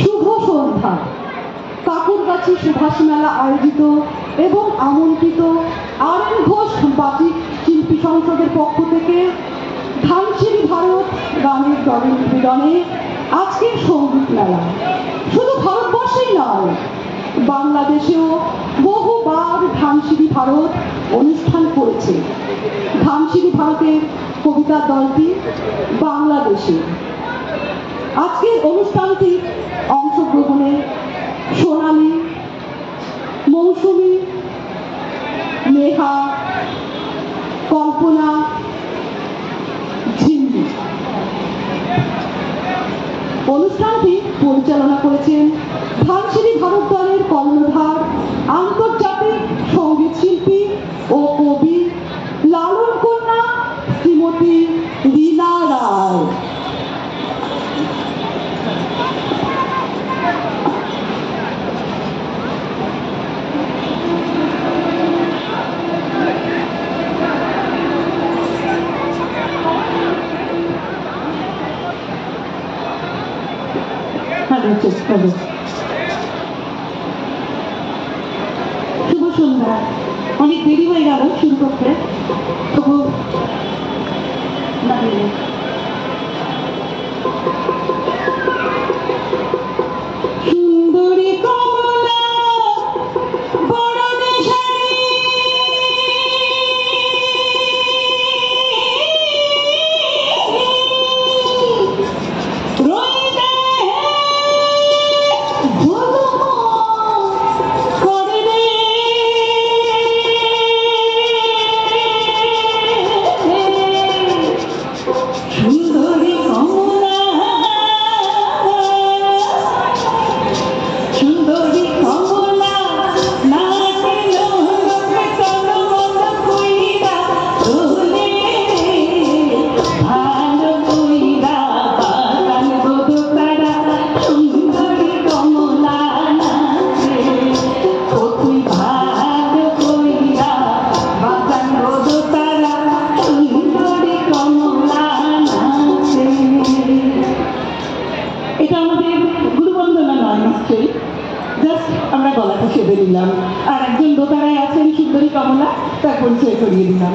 শুভ সন্ধ্যা। কাকুরগাছি সুভাষ মেলা আয়োজিত এবং আমন্ত্রিত আর.এন. ঘোষ বাচিক শিল্পী সংসদের পক্ষ থেকে ধানসিঁড়ি ভারত গানের দলের নিবেদনে আজকের সঙ্গীত মেলা শুধু ভারতবর্ষেই নয়, বাংলাদেশেও বহুবার ধানসিঁড়ি ভারত অনুষ্ঠান করেছে। ধানসিঁড়ি ভারতের কবিতা দলটি বাংলাদেশে। আজকের অনুষ্ঠানটি অংশগ্রহণে সোনালী, মৌসুমী, নেহা, কল্পনা, ঝিল্লি। অনুষ্ঠানটি পরিচালনা করেছেন ধানসিঁড়ি ভারত দলের কর্ণধার, আন্তর্জাতিক সঙ্গীত শিল্পী ও কবি লালন কন্যা শ্রীমতী রীনা রায়। শুভ সন্ধ্যা। অনেক দেরি হয়ে গেল শুরু করতে, তবু সুন্দরী কমলা আমরা গলাটা সেবে নিলাম, আর একজন দোতারায় আছেন সুন্দরী কমলা, তার পরিচয় করিয়ে দিলাম।